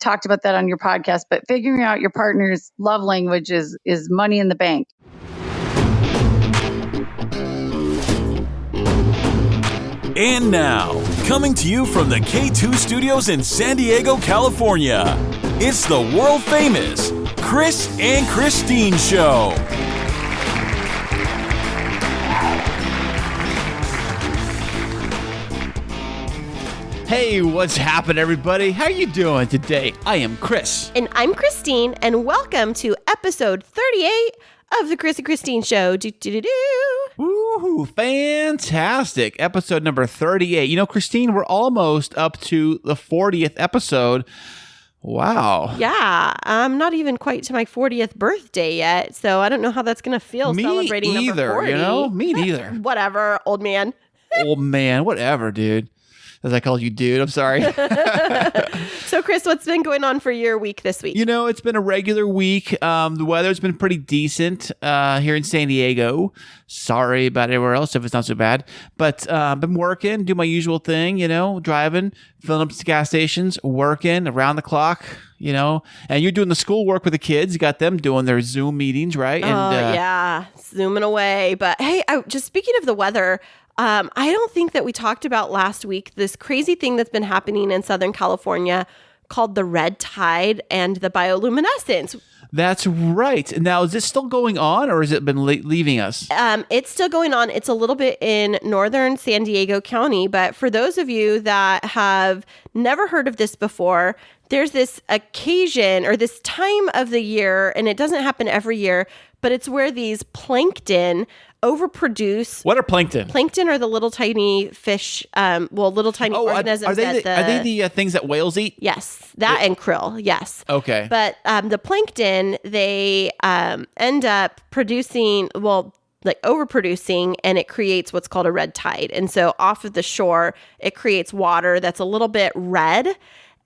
talked about that on your podcast, but figuring out your partner's love language is money in the bank. And now, coming to you from the K2 studios in San Diego, California, it's the world-famous Chris and Christine Show. Hey, what's happening, everybody? How you doing today? I am Chris. And I'm Christine, and welcome to episode 38 of the Chris and Christine Show. Woohoo, fantastic. Episode number 38. You know, Christine, we're almost up to the 40th episode. Wow. Yeah, I'm not even quite to my 40th birthday yet, so I don't know how that's going to feel celebrating number 40. You know? Me neither. Whatever, old man. Old man, whatever, dude. As I call you dude, I'm sorry. So, Chris, what's been going on for your week this week? You know, it's been a regular week. The weather's been pretty decent here in San Diego. Sorry about everywhere else if it's not so bad. But been working, do my usual thing, you know, driving, filling up the gas stations, working around the clock, you know. And you're doing the schoolwork with the kids. You got them doing their Zoom meetings, right? Yeah, zooming away. But hey, just speaking of the weather, I don't think that we talked about last week this crazy thing that's been happening in Southern California called the red tide and the bioluminescence. That's right. Now, is this still going on or has it been leaving us? It's still going on. It's a little bit in northern San Diego County. But for those of you that have never heard of this before, there's this occasion or this time of the year, and it doesn't happen every year, but it's where these plankton overproduce. What are plankton? Plankton are the little tiny fish, little tiny organisms. Are they the things that whales eat? Yes, and krill, yes. Okay. But the plankton, they end up producing, overproducing, and it creates what's called a red tide. And so off of the shore, it creates water that's a little bit red.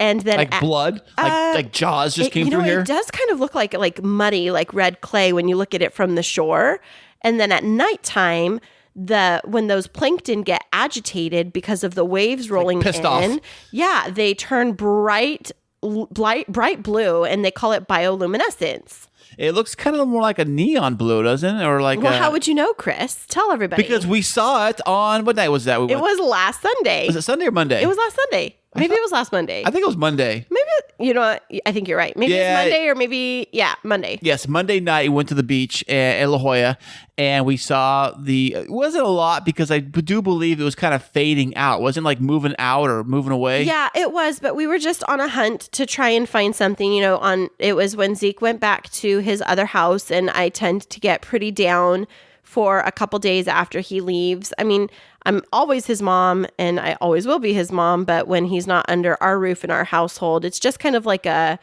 And then like blood, like Jaws just came through here. It does kind of look like muddy, like red clay when you look at it from the shore. And then at nighttime, when those plankton get agitated because of the waves rolling pissed in, off. Yeah, they turn bright blue, and they call it bioluminescence. It looks kind of more like a neon blue, doesn't it? Or like how would you know, Chris? Tell everybody. Because we saw it on, what night was that? It was last Sunday. Was it Sunday or Monday? It was last Sunday. Maybe it was last Monday. I think it was Monday. Maybe, you know what? I think you're right. Maybe it's Monday or maybe, Monday. Yes, Monday night we went to the beach in La Jolla and we saw it wasn't a lot because I do believe it was kind of fading out. It wasn't like moving out or moving away. Yeah, it was, but we were just on a hunt to try and find something, it was when Zeke went back to his other house, and I tend to get pretty down for a couple days after he leaves. I mean, I'm always his mom and I always will be his mom, but when he's not under our roof in our household, it's just kind of like a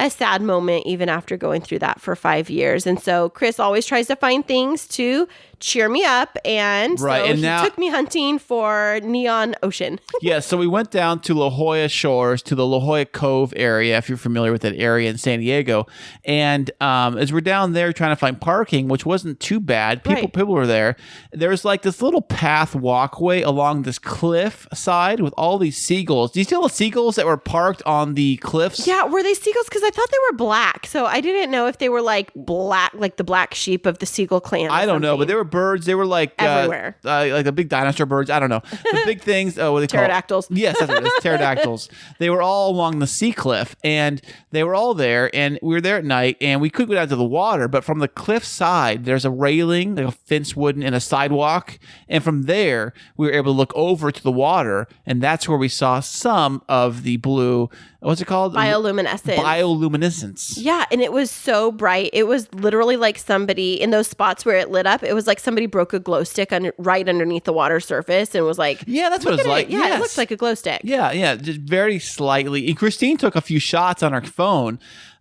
sad moment even after going through that for 5 years. And so Chris always tries to find things to cheer me up, and he took me hunting for Neon Ocean. Yeah, so we went down to La Jolla Shores, to the La Jolla Cove area, if you're familiar with that area in San Diego. And as we're down there trying to find parking, which wasn't too bad, people were there. There's like this little path walkway along this cliff side with all these seagulls. Do you see all the seagulls that were parked on the cliffs? Yeah, were they seagulls? Because I thought they were black, so I didn't know if they were like black, like the black sheep of the seagull clan. I don't know, but they were birds. They were like everywhere, like the big dinosaur birds. I don't know, the big things. What are they pterodactyls? Called? Yes, that's what it is. Pterodactyls. They were all along the sea cliff, and they were all there. And we were there at night, and we could go down to the water, but from the cliff side, there's a railing, like a fence wooden, and a sidewalk. And from there, we were able to look over to the water, and that's where we saw some of the blue. What's it called? Bioluminescence. Yeah, and it was so bright. It was literally like somebody, in those spots where it lit up, it was like somebody broke a glow stick right underneath the water surface and was like... Yeah, that's what it was like. Yeah, yes. It looks like a glow stick. Yeah, just very slightly. And Christine took a few shots on her phone.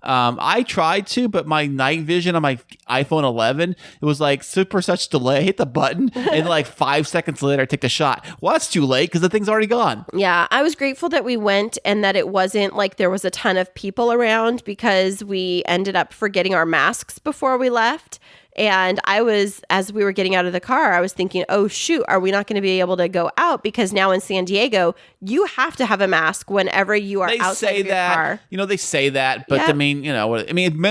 I tried to, but my night vision on my iPhone 11, it was like super such delay. I hit the button and like 5 seconds later I take the shot. Well, that's too late because the thing's already gone. Yeah, I was grateful that we went and that it wasn't like there was a ton of people around, because we ended up forgetting our masks before we left. And as we were getting out of the car, I was thinking, oh, shoot, are we not going to be able to go out? Because now in San Diego, you have to have a mask whenever you are outside of your car. They say that, but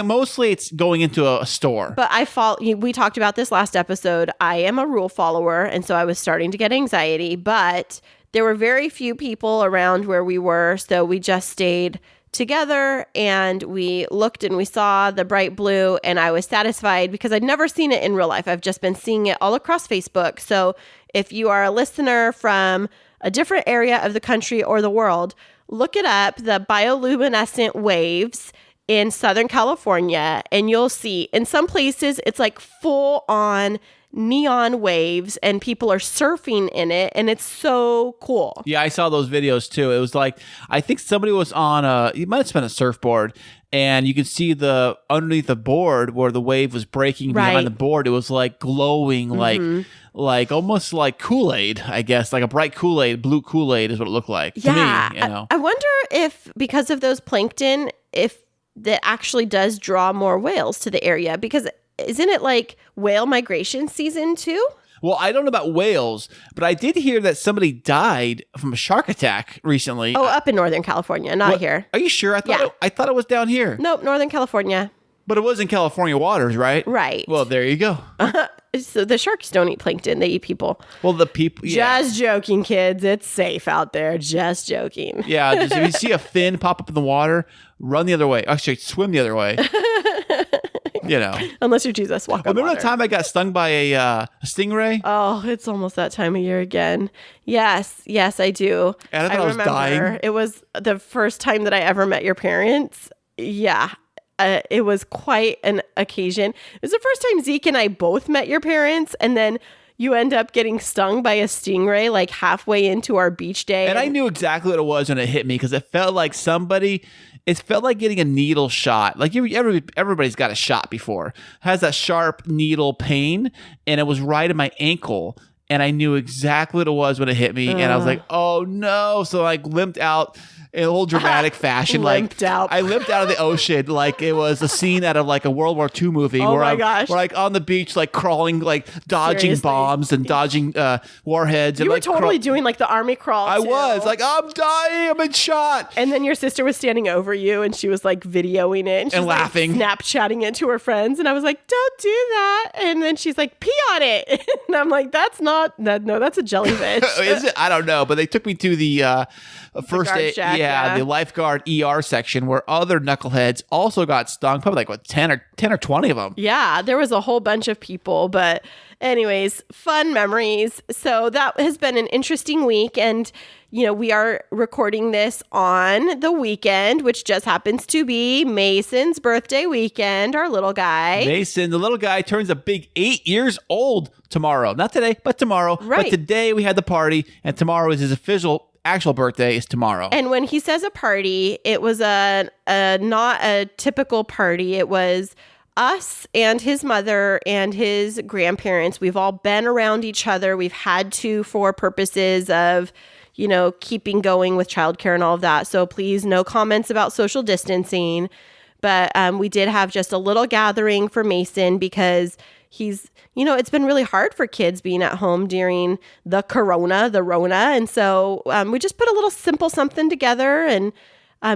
mostly it's going into a store. But we talked about this last episode. I am a rule follower, and so I was starting to get anxiety, but there were very few people around where we were, so we just stayed together and we looked and we saw the bright blue, and I was satisfied because I'd never seen it in real life. I've just been seeing it all across Facebook. So if you are a listener from a different area of the country or the world, look it up, the bioluminescent waves in Southern California, and you'll see in some places it's like full on neon waves and people are surfing in it, and it's so cool. Yeah, I saw those videos too. It was like, I think somebody was on it might have been a surfboard, and you could see underneath the board where the wave was breaking behind the board. It was like glowing, like almost like Kool-Aid, I guess, like a bright Kool-Aid, blue Kool-Aid is what it looked like to me. I wonder if because of those plankton, if that actually does draw more whales to the area, because isn't it like whale migration season too? Well, I don't know about whales, but I did hear that somebody died from a shark attack recently. Oh, up in Northern California, not here. Are you sure? I thought it was down here. Nope, Northern California. But it was in California waters, right? Right. Well, there you go. So the sharks don't eat plankton; they eat people. Well, the people. Yeah. Just joking, kids. It's safe out there. Just joking. Yeah. If you see a fin pop up in the water, run the other way. Actually, swim the other way. Unless you're Jesus, walk on water. Remember the time I got stung by a stingray? Oh, it's almost that time of year again. Yes, I do. And I was dying. It was the first time that I ever met your parents. Yeah. It was quite an occasion. It was the first time Zeke and I both met your parents, and then you end up getting stung by a stingray like halfway into our beach day. And I knew exactly what it was when it hit me, because it felt like it felt like getting a needle shot. Like everybody's got a shot before. It has that sharp needle pain, and it was right in my ankle. And I knew exactly what it was when it hit me. And I was like, oh no. So I limped out in a little dramatic fashion. I limped out of the ocean like it was a scene out of like a World War II movie. Gosh. We're like on the beach, like crawling, like dodging bombs and dodging warheads. You were totally doing like the army crawl. I was like, I'm dying. I'm in shot. And then your sister was standing over you, and she was like videoing it and laughing, Snapchatting it to her friends. And I was like, don't do that. And then she's like, pee on it. And I'm like, that's a jellyfish. Is it? I don't know. But they took me to the first aid, the lifeguard ER section, where other knuckleheads also got stung. Probably like 10 or 20 of them. Yeah, there was a whole bunch of people. But anyways, fun memories. So that has been an interesting week, and we are recording this on the weekend, which just happens to be Mason's birthday weekend, our little guy. Mason, the little guy, turns a big 8 years old tomorrow. Not today, but tomorrow. Right. But today we had the party, and tomorrow is his actual birthday is tomorrow. And when he says a party, it was not a typical party. It was us and his mother and his grandparents. We've all been around each other. We've had to for purposes of keeping going with childcare and all of that. So please, no comments about social distancing. But we did have just a little gathering for Mason because he's, it's been really hard for kids being at home during the Rona. And so we just put a little simple something together and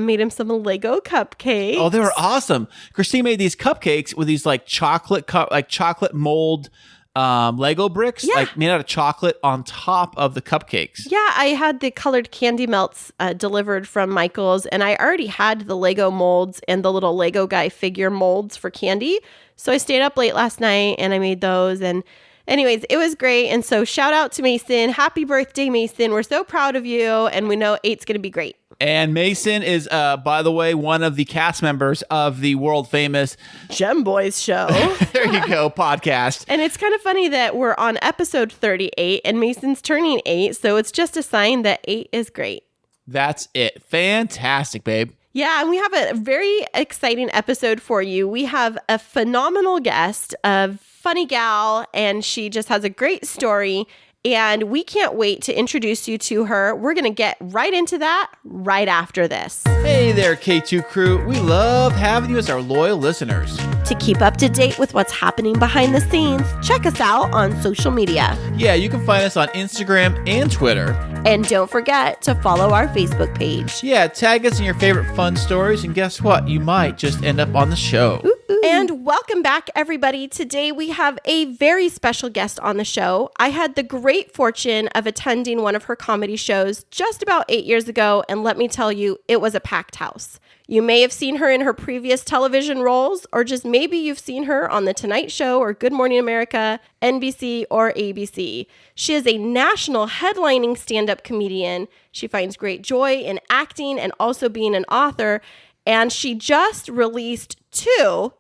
made him some Lego cupcakes. Oh, they were awesome. Christine made these cupcakes with these like chocolate mold Lego bricks, like made out of chocolate on top of the cupcakes. Yeah, I had the colored candy melts delivered from Michael's, and I already had the Lego molds and the little Lego guy figure molds for candy. So I stayed up late last night and I made those. And anyways, it was great. And so shout out to Mason. Happy birthday, Mason. We're so proud of you. And we know 8's going to be great. And Mason is, by the way, one of the cast members of the world famous Gem Boys show. There you go, podcast. And it's kind of funny that we're on episode 38 and Mason's turning 8. So it's just a sign that 8 is great. That's it. Fantastic, babe. Yeah, and we have a very exciting episode for you. We have a phenomenal guest, a funny gal, and she just has a great story. and we can't wait to introduce you to her. We're going to get right into that right after this. Hey there, K2 crew. We love having you as our loyal listeners. To keep up to date with what's happening behind the scenes, check us out on social media. Yeah, you can find us on Instagram and Twitter. And don't forget to follow our Facebook page. Yeah, tag us in your favorite fun stories, and guess what? You might just end up on the show. And welcome back, everybody. Today we have a very special guest on the show. I had the great fortune of attending one of her comedy shows just about 8 years ago, and let me tell you, it was a packed house. You may have seen her in her previous television roles, or just maybe you've seen her on The Tonight Show or Good Morning America, NBC, or ABC. She is a national headlining stand-up comedian. She finds great joy in acting and also being an author, and she just released two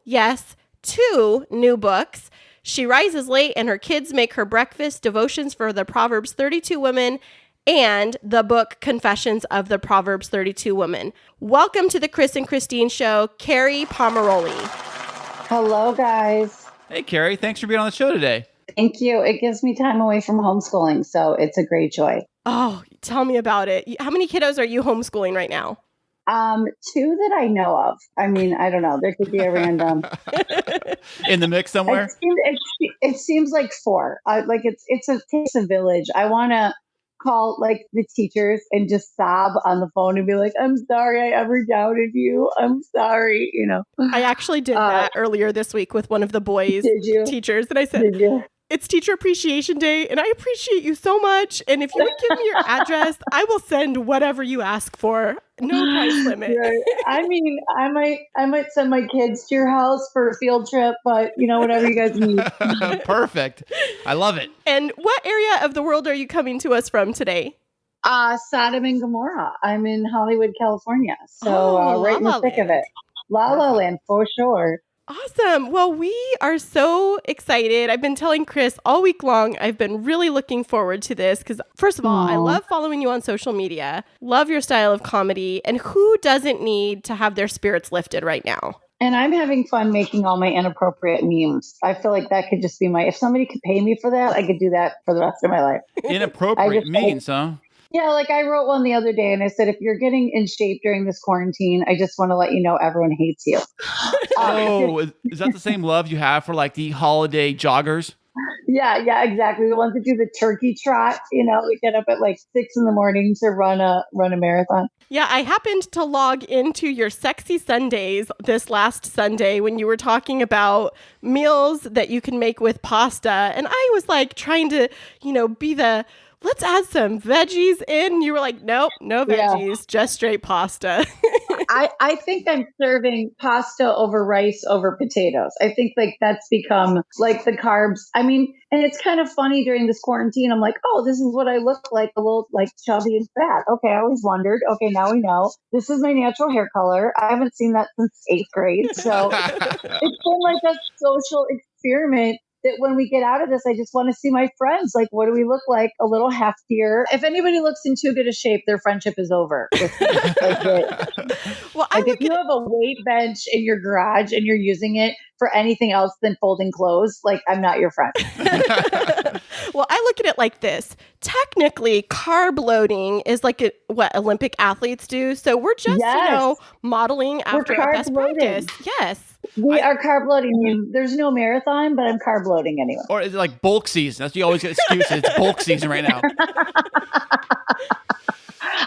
new books. She rises late and her kids make her breakfast, devotions for the Proverbs 32 women, and the book Confessions of the Proverbs 32 Women. Welcome to the Chris and Christine Show, Kerri Pomarolli. Hello, guys. Hey, Kerri, thanks for being on the show today. Thank you. It gives me time away from homeschooling, so it's a great joy. Oh, tell me about it. How many kiddos are you homeschooling right now? Two that I know of. I mean, I don't know. There could be a random In the mix somewhere? It seems like four. Like it takes a village. I want to call like the teachers and just sob on the phone and be like, "I'm sorry I ever doubted you. I'm sorry." You know. I actually did that earlier this week with one of the boys' teachers, and I said, "It's Teacher Appreciation Day, and I appreciate you so much. And if you would give me your address, I will send whatever you ask for. No price limit." Right. I mean, I might send my kids to your house for a field trip, but whatever you guys need. Perfect. I love it. And what area of the world are you coming to us from today? Sodom and Gomorrah. I'm in Hollywood, California. So right in the thick of it. La La Land for sure. Awesome. Well, we are so excited. I've been telling Chris all week long, I've been really looking forward to this because, first of all, I love following you on social media, love your style of comedy, and who doesn't need to have their spirits lifted right now? And I'm having fun making all my inappropriate memes. I feel like that could just be if somebody could pay me for that, I could do that for the rest of my life. Inappropriate memes, huh? Yeah, like I wrote one the other day and I said, if you're getting in shape during this quarantine, I just want to let you know everyone hates you. Oh, is that the same love you have for like the holiday joggers? Yeah, exactly. The ones that do the turkey trot, we get up at like 6 a.m. to run a marathon. Yeah, I happened to log into your Sexy Sundays this last Sunday when you were talking about meals that you can make with pasta. And I was like trying to, be let's add some veggies in. You were like, nope, no veggies, just straight pasta. I think I'm serving pasta over rice over potatoes. I think like that's become like the carbs. I mean, and it's kind of funny during this quarantine. I'm like, oh, this is what I look like, a little like chubby and fat. Okay, I always wondered. Okay, now we know. This is my natural hair color. I haven't seen that since 8th grade. So it's been like a social experiment. That when we get out of this, I just want to see my friends. Like, what do we look like? A little heftier. If anybody looks in too good a shape, their friendship is over. Well, if you have a weight bench in your garage and you're using it for anything else than folding clothes, like I'm not your friend. Well, I look at it like this. Technically, carb loading is like what Olympic athletes do. So we're just, modeling after a best practice. Yes. We are carb loading. I mean, there's no marathon, but I'm carb loading anyway. Or is it like bulk season? That's you always get excuses. It's bulk season right now.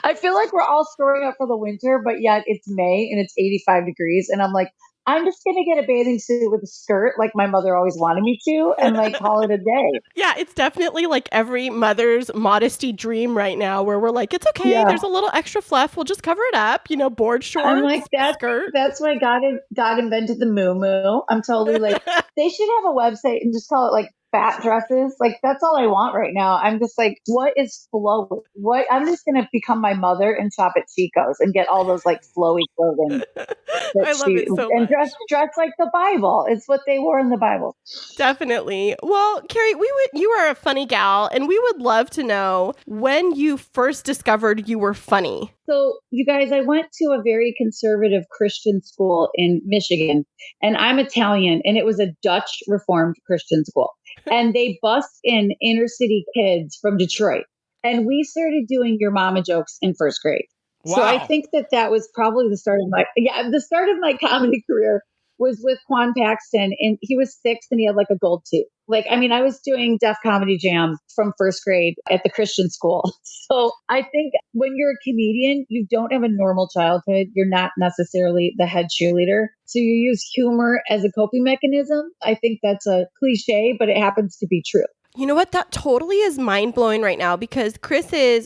I feel like we're all storing up for the winter, but yet it's May and it's 85 degrees. And I'm like, I'm just going to get a bathing suit with a skirt like my mother always wanted me to and like call it a day. Yeah, it's definitely like every mother's modesty dream right now where we're like, it's okay. Yeah. There's a little extra fluff. We'll just cover it up, board shorts, I'm like, skirt. That's why God invented the moo-moo. I'm totally like, they should have a website and just call it like fat dresses. Like that's all I want right now. I'm just like, what is flowy? I'm just going to become my mother and shop at Chico's and get all those like flowy clothing. I love it so and much. dress like the Bible. It's what they wore in the Bible. Definitely. Well, Kerri, you are a funny gal, and we would love to know when you first discovered you were funny. So, you guys, I went to a very conservative Christian school in Michigan, and I'm Italian, and it was a Dutch Reformed Christian school. And they bussed in inner city kids from Detroit. And we started doing your mama jokes in first grade. Wow. So I think that was probably the start of my comedy career was with Quan Paxton, and he was 6 and he had like a gold tooth. Like, I mean, I was doing Def Comedy Jam from first grade at the Christian school. So I think when you're a comedian, you don't have a normal childhood. You're not necessarily the head cheerleader. So you use humor as a coping mechanism. I think that's a cliche, but it happens to be true. You know what? That totally is mind blowing right now because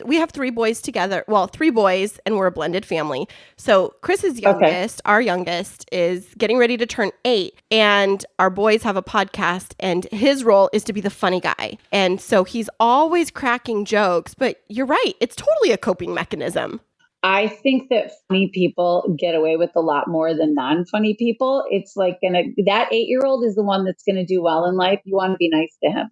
we have 3 boys together. Well, 3 boys and we're a blended family. So Chris's youngest, our youngest, is getting ready to turn 8. And our boys have a podcast and his role is to be the funny guy. And so he's always cracking jokes. But you're right. It's totally a coping mechanism. I think that funny people get away with a lot more than non-funny people. It's like that 8-year-old is the one that's going to do well in life. You want to be nice to him.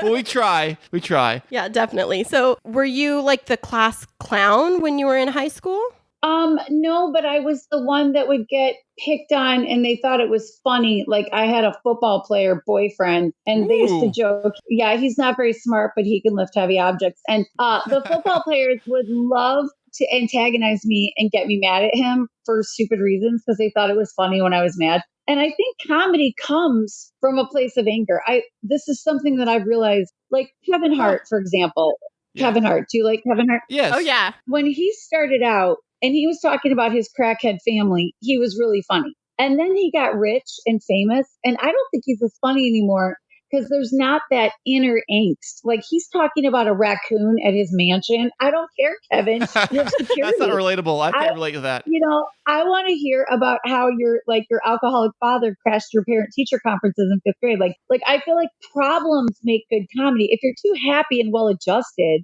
Well, we try. Yeah, definitely. So were you like the class clown when you were in high school? No, but I was the one that would get picked on and they thought it was funny. Like I had a football player boyfriend and they used to joke, yeah, he's not very smart, but he can lift heavy objects. And the football players would love to antagonize me and get me mad at him for stupid reasons because they thought it was funny when I was mad. And I think comedy comes from a place of anger. This is something that I've realized, like Kevin Hart, for example. Yeah. Kevin Hart. Do you like Kevin Hart? Yes. Oh, yeah. When he started out and he was talking about his crackhead family, he was really funny. And then he got rich and famous. And I don't think he's as funny anymore because there's not that inner angst. Like he's talking about a raccoon at his mansion. I don't care, Kevin. You have security. That's not relatable. I can't relate to that. You know, I want to hear about how your alcoholic father crashed your parent-teacher conferences in 5th grade. Like I feel like problems make good comedy. If you're too happy and well-adjusted,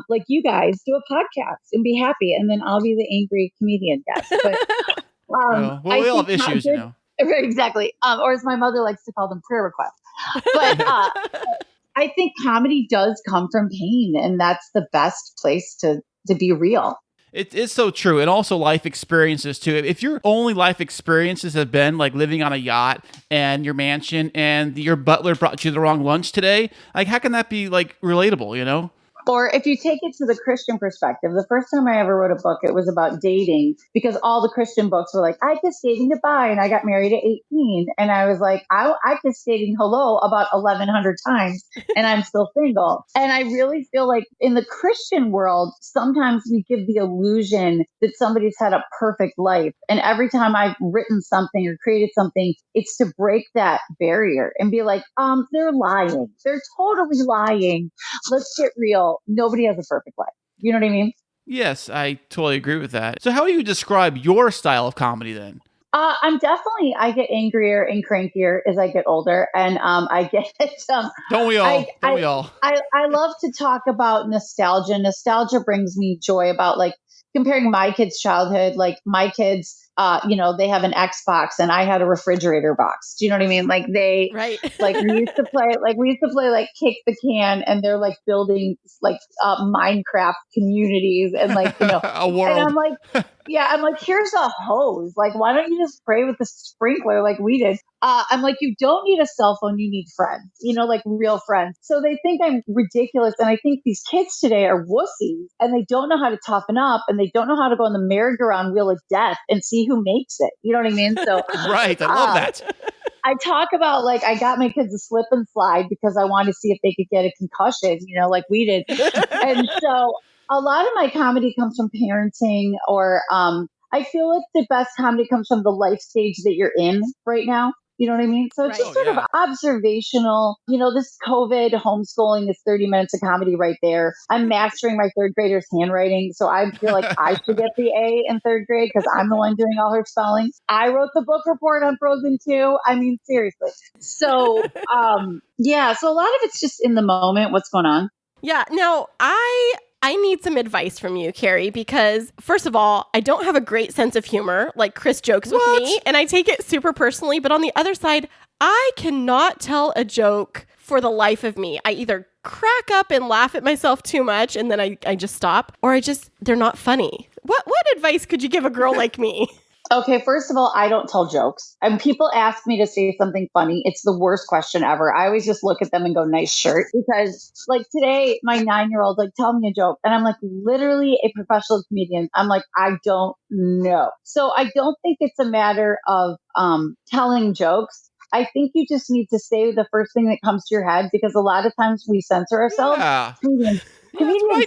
like you guys, do a podcast and be happy, and then I'll be the angry comedian guest. But well, we all have issues, you know. Exactly. Or as my mother likes to call them, prayer requests. But I think comedy does come from pain, and that's the best place to be real. It is so true. And also life experiences too. If your only life experiences have been like living on a yacht and your mansion and your butler brought you the wrong lunch today, like how can that be like relatable, you know? Or if you take it to the Christian perspective, the first time I ever wrote a book, it was about dating because all the Christian books were like, I kissed dating goodbye and I got married at 18. And I was like, I kissed dating hello about 1,100 times and I'm still single. And I really feel like in the Christian world, sometimes we give the illusion that somebody's had a perfect life. And every time I've written something or created something, it's to break that barrier and be like, they're lying. They're totally lying. Let's get real. Nobody has a perfect life. You know what I mean? Yes, I totally agree with that. So how do you describe your style of comedy then? I get angrier and crankier as I get older. And I get, don't we all? Don't we all? I love to talk about nostalgia. Nostalgia brings me joy about like comparing my kids' childhood, like my kids, they have an Xbox and I had a refrigerator box. Do you know what I mean? Like right. like we used to play like kick the can and they're like building like Minecraft communities and like, a world. And I'm like, here's a hose. Like, why don't you just spray with the sprinkler like we did? I'm like, you don't need a cell phone. You need friends, like real friends. So they think I'm ridiculous. And I think these kids today are wussies and they don't know how to toughen up and they don't know how to go on the merry-go-round wheel of death and see who makes it. You know what I mean? So right. I love that. I talk about like, I got my kids a slip and slide because I wanted to see if they could get a concussion, like we did. And so a lot of my comedy comes from parenting or, I feel like the best comedy comes from the life stage that you're in right now. You know what I mean? So it's just sort of observational. This COVID homeschooling is 30 minutes of comedy right there. I'm mastering my 3rd grader's handwriting. So I feel like I should get the A in 3rd grade because I'm the one doing all her spelling. I wrote the book report on Frozen 2. I mean, seriously. So, so a lot of it's just in the moment. What's going on? Yeah. No, I I need some advice from you, Kerri, because first of all, I don't have a great sense of humor. Like Chris jokes with me and I take it super personally. But on the other side, I cannot tell a joke for the life of me. I either crack up and laugh at myself too much and then I just stop, or they're not funny. What advice could you give a girl like me? Okay, first of all, I don't tell jokes. And people ask me to say something funny. It's the worst question ever. I always just look at them and go, nice shirt. Because like today, my 9-year-old, like, tell me a joke. And I'm like, literally a professional comedian. I'm like, I don't know. So I don't think it's a matter of telling jokes. I think you just need to say the first thing that comes to your head, because a lot of times we censor ourselves. Yeah. Comedians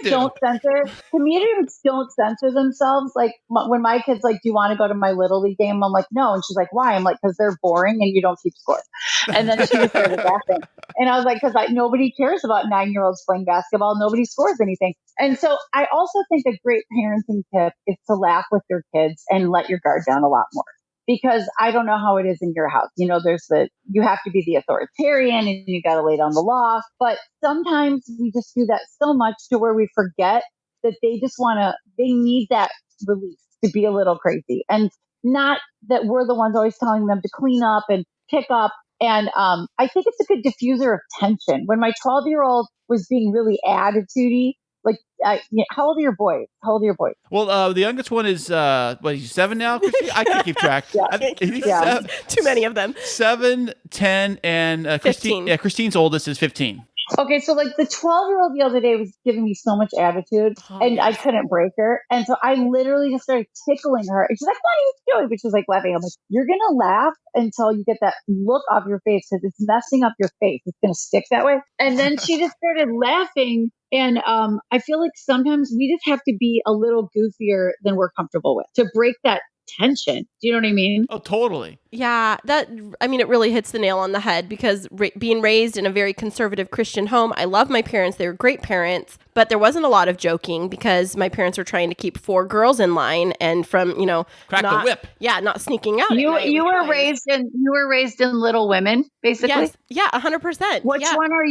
don't censor themselves. Like when my kid's like, do you want to go to my Little League game? I'm like, no. And she's like, why? I'm like, because they're boring and you don't keep score. And then she just started laughing. And I was like, because nobody cares about 9-year-olds playing basketball. Nobody scores anything. And so I also think a great parenting tip is to laugh with your kids and let your guard down a lot more. Because I don't know how it is in your house. You know, you have to be the authoritarian and you got to lay down the law. But sometimes we just do that so much to where we forget that they need that release to be a little crazy. And not that we're the ones always telling them to clean up and pick up. And I think it's a good diffuser of tension. When my 12-year-old was being really attitudey, like, how old are your boys? Well, the youngest one is, he's 7 now, Christine? I can't keep track. Yeah. Too many of them. 7, 10, and 15. Christine's oldest is 15. Okay, so like the 12-year-old the other day was giving me so much attitude and I couldn't break her. And so I literally just started tickling her. And she's like, what are you doing? But she's like laughing. I'm like, you're going to laugh until you get that look off your face because it's messing up your face. It's going to stick that way. And then she just started laughing. And I feel like sometimes we just have to be a little goofier than we're comfortable with to break that tension. Do you know what I mean? Oh, totally. Yeah, it really hits the nail on the head because being raised in a very conservative Christian home, I love my parents. They were great parents, but there wasn't a lot of joking because my parents were trying to keep 4 girls in line and from, crack the whip. Yeah, not sneaking out. You were raised in Little Women, basically. Yes, yeah, 100%. Which one are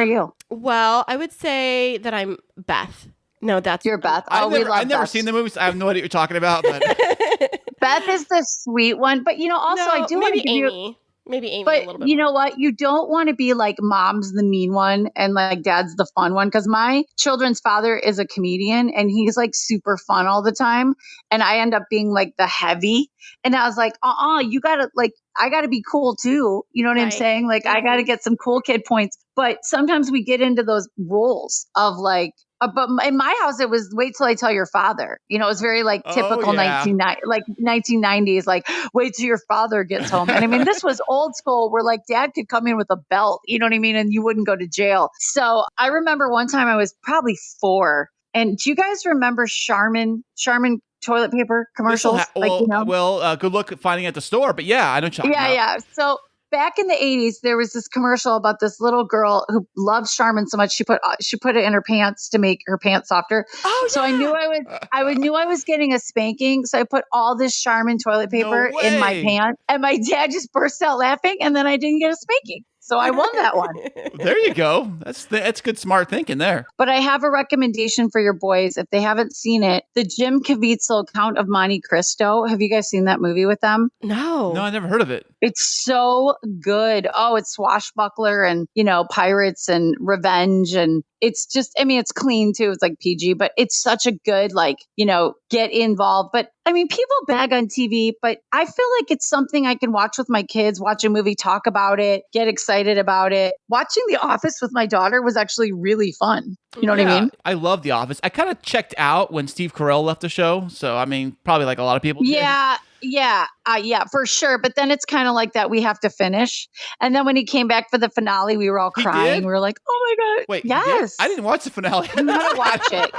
you? Well, I would say that I'm Beth. No, you're Beth. I've never seen the movies. I have no idea what you're talking about. But Beth is the sweet one, but also I do want to give Amy. Maybe Amy but a little bit. You know what? You don't want to be like mom's the mean one and like dad's the fun one. Because my children's father is a comedian and he's like super fun all the time. And I end up being like the heavy. And I was like, you gotta I gotta be cool too. You know what I'm saying? Like I gotta get some cool kid points. But sometimes we get into those roles of like, but in my house, it was wait till I tell your father. It was very like typical 1990s, like wait till your father gets home. And I mean, this was old school where like dad could come in with a belt, you know what I mean? And you wouldn't go to jail. So I remember one time I was probably 4. And do you guys remember Charmin toilet paper commercials? Good luck finding it at the store. But yeah, I know. Yeah. So back in the 80s, there was this commercial about this little girl who loved Charmin so much she put it in her pants to make her pants softer. Oh, so yeah. I knew I was getting a spanking. So I put all this Charmin toilet paper in my pants, and my dad just burst out laughing, and then I didn't get a spanking. So I won that one. There you go. That's good, smart thinking there. But I have a recommendation for your boys if they haven't seen it. The Jim Caviezel Count of Monte Cristo. Have you guys seen that movie with them? No, I never heard of it. It's so good. Oh, it's swashbuckler and pirates and revenge, and it's just, it's clean too. It's like PG, but it's such a good get involved. But I mean, people bag on TV, but I feel like it's something I can watch with my kids, watch a movie, talk about it, get excited about it. Watching The Office with my daughter was actually really fun. You know what I mean? I love The Office. I kind of checked out when Steve Carell left the show. So, I mean, probably like a lot of people did. Yeah, for sure. But then it's kind of like that we have to finish. And then when he came back for the finale, we were all crying. We were like, oh my God. Wait, yes. I didn't watch the finale. You gotta watch it.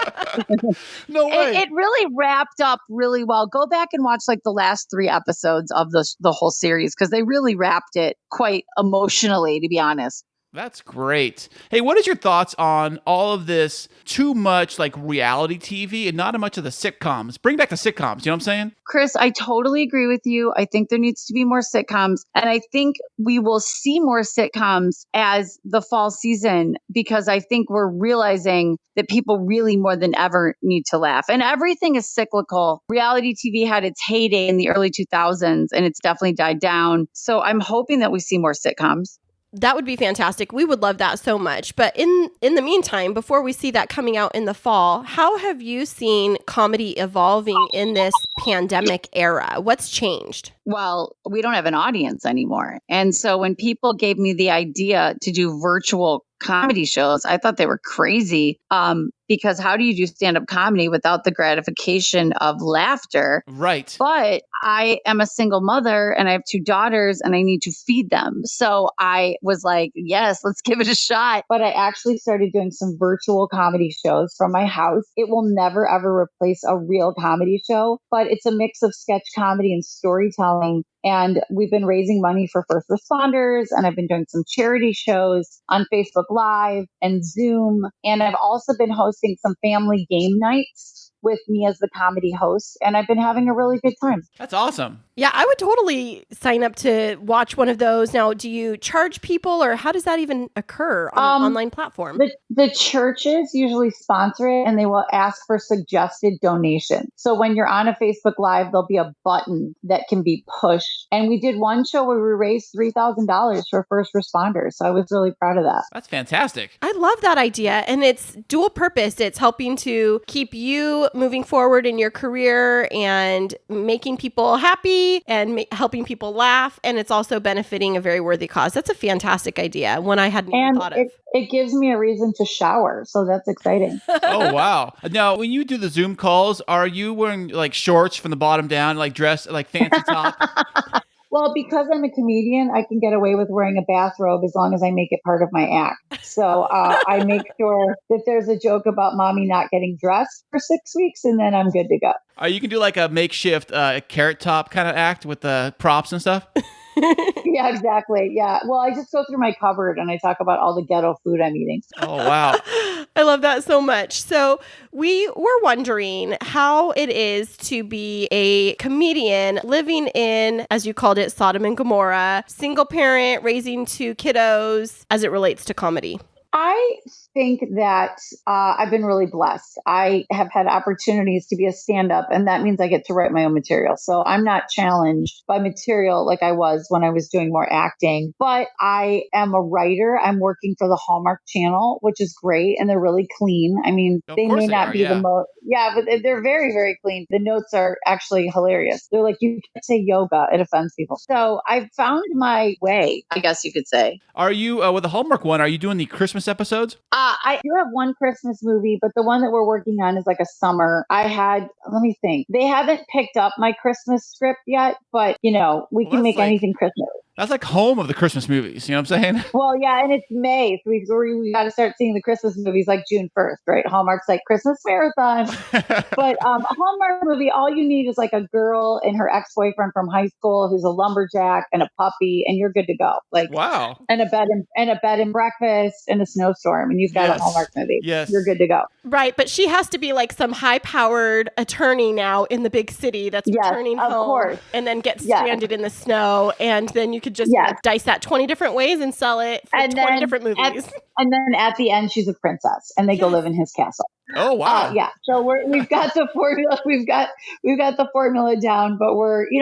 No way. It really wrapped up really well. Go back and watch like the last 3 episodes of the whole series because they really wrapped it quite emotionally, to be honest. That's great. Hey, what is your thoughts on all of this too much like reality TV and not much of the sitcoms? Bring back the sitcoms, you know what I'm saying? Chris, I totally agree with you. I think there needs to be more sitcoms. And I think we will see more sitcoms as the fall season because I think we're realizing that people really more than ever need to laugh. And everything is cyclical. Reality TV had its heyday in the early 2000s and it's definitely died down. So I'm hoping that we see more sitcoms. That would be fantastic. We would love that so much. But in the meantime, before we see that coming out in the fall, how have you seen comedy evolving in this pandemic era? What's changed? Well, we don't have an audience anymore. And so when people gave me the idea to do virtual comedy shows, I thought they were crazy. Because how do you do stand-up comedy without the gratification of laughter? Right. But I am a single mother and I have 2 daughters and I need to feed them. So I was like, yes, let's give it a shot. But I actually started doing some virtual comedy shows from my house. It will never, ever replace a real comedy show, but it's a mix of sketch comedy and storytelling. And we've been raising money for first responders. And I've been doing some charity shows on Facebook Live and Zoom. And I've also been hosting some family game nights with me as the comedy host. And I've been having a really good time. That's awesome. Yeah, I would totally sign up to watch one of those. Now, do you charge people or how does that even occur on an online platform? The churches usually sponsor it and they will ask for suggested donations. So when you're on a Facebook Live, there'll be a button that can be pushed. And we did one show where we raised $3,000 for first responders. So I was really proud of that. That's fantastic. I love that idea. And it's dual purpose. It's helping to keep you moving forward in your career and making people happy and helping people laugh. And it's also benefiting a very worthy cause. That's a fantastic idea. One I hadn't even thought of. It gives me a reason to shower. So that's exciting. Oh, wow. Now, when you do the Zoom calls, are you wearing like shorts from the bottom down, like dressed like fancy top? Well, because I'm a comedian, I can get away with wearing a bathrobe as long as I make it part of my act. So I make sure that there's a joke about mommy not getting dressed for 6 weeks, and then I'm good to go. You can do like a makeshift carrot top kind of act with the props and stuff? Yeah, exactly. Yeah. Well, I just go through my cupboard and I talk about all the ghetto food I'm eating. Oh, wow. I love that so much. So we were wondering how it is to be a comedian living in, as you called it, Sodom and Gomorrah, single parent, raising 2 kiddos as it relates to comedy. I think that I've been really blessed. I have had opportunities to be a stand-up, and that means I get to write my own material. So I'm not challenged by material like I was when I was doing more acting. But I am a writer. I'm working for the Hallmark Channel, which is great, and they're really clean. I mean, they may not be the most, but they're very, very clean. The notes are actually hilarious. They're like, you can't say yoga; it offends people. So I've found my way, I guess you could say. Are you with the Hallmark one? Are you doing the Christmas episodes? I do have one Christmas movie, but the one that we're working on is like a summer. Let me think. They haven't picked up my Christmas script yet, but we can make anything Christmas. That's like home of the Christmas movies. You know what I'm saying? Well, yeah, and it's May. So we got to start seeing the Christmas movies like June 1st, right? Hallmark's like Christmas marathon. But a Hallmark movie, all you need is like a girl and her ex-boyfriend from high school who's a lumberjack and a puppy, and you're good to go. Like, wow. And a bed and breakfast and a snowstorm, and you've got a Hallmark movie. Yes. You're good to go. Right, but she has to be like some high-powered attorney now in the big city that's returning home, course. And then gets stranded in the snow, and then you could just dice that 20 different ways and sell it for 20 different movies. And then at the end, she's a princess, and they go live in his castle. Oh wow! Yeah, so we've got the formula. We've got the formula down. But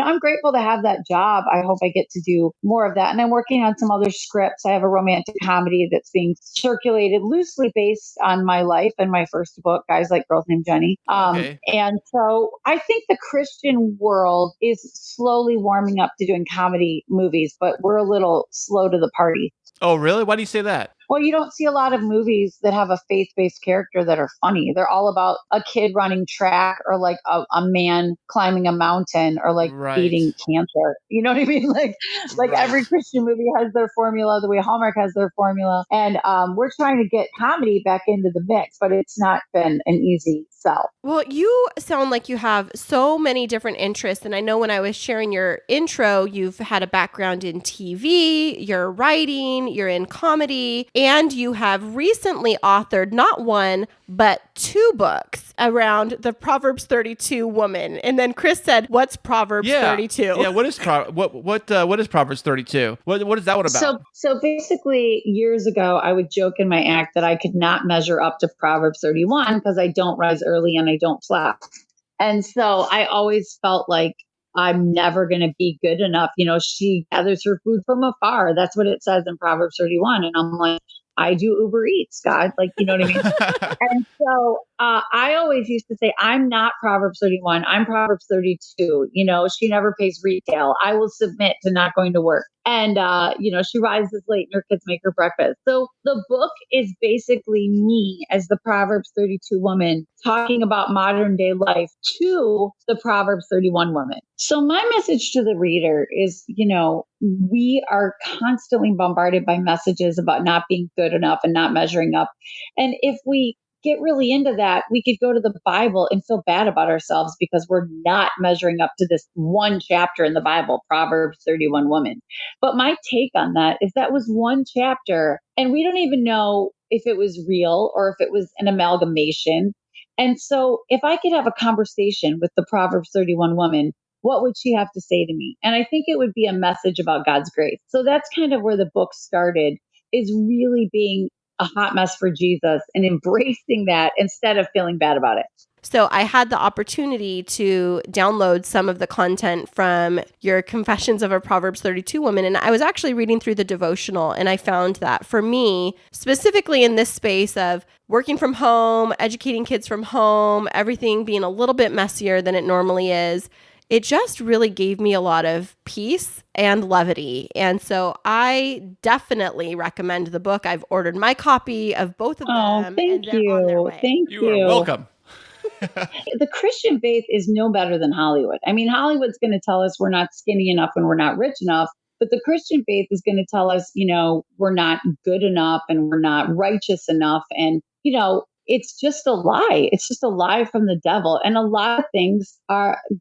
I'm grateful to have that job. I hope I get to do more of that. And I'm working on some other scripts. I have a romantic comedy that's being circulated loosely based on my life and my first book, Guys Like Girls Named Jenny. And so I think the Christian world is slowly warming up to doing comedy movies, but we're a little slow to the party. Oh, really? Why do you say that? Well, you don't see a lot of movies that have a faith-based character that are funny. They're all about a kid running track or like a man climbing a mountain or like Right. beating cancer. You know what I mean? Like Right. every Christian movie has their formula, the way Hallmark has their formula. And we're trying to get comedy back into the mix, but it's not been an easy sell. Well, you sound like you have so many different interests. And I know when I was sharing your intro, you've had a background in TV, you're writing, you're in comedy, and you have recently authored not one, but 2 books around the Proverbs 32 woman. And then Chris said, "What's Proverbs 32?" Yeah, what is what is Proverbs 32? What is that one about? So basically, years ago, I would joke in my act that I could not measure up to Proverbs 31 because I don't rise early and I don't flap. And so I always felt like I'm never going to be good enough. You know, she gathers her food from afar. That's what it says in Proverbs 31. And I'm like, I do Uber Eats, God. Like, you know what I mean? And so I always used to say, I'm not Proverbs 31. I'm Proverbs 32. You know, she never pays retail. I will submit to not going to work. And, you know, she rises late and her kids make her breakfast. So the book is basically me as the Proverbs 32 woman talking about modern day life to the Proverbs 31 woman. So my message to the reader is, you know, we are constantly bombarded by messages about not being good enough and not measuring up. And if we get really into that, we could go to the Bible and feel bad about ourselves because we're not measuring up to this one chapter in the Bible, Proverbs 31 woman. But my take on that is that was one chapter, and we don't even know if it was real or if it was an amalgamation. And so, if I could have a conversation with the Proverbs 31 woman, what would she have to say to me? And I think it would be a message about God's grace. So that's kind of where the book started, is really being a hot mess for Jesus and embracing that instead of feeling bad about it. So I had the opportunity to download some of the content from your Confessions of a Proverbs 32 Woman. And I was actually reading through the devotional, and I found that for me, specifically in this space of working from home, educating kids from home, everything being a little bit messier than it normally is, it just really gave me a lot of peace and levity. And so I definitely recommend the book. I've ordered my copy of both of them. Thank and they're on their you. way. Thank You are welcome. The Christian faith is no better than Hollywood. I mean, Hollywood's going to tell us we're not skinny enough and we're not rich enough, but the Christian faith is going to tell us, you know, we're not good enough and we're not righteous enough. And, you know, it's just a lie. It's just a lie from the devil. And a lot of things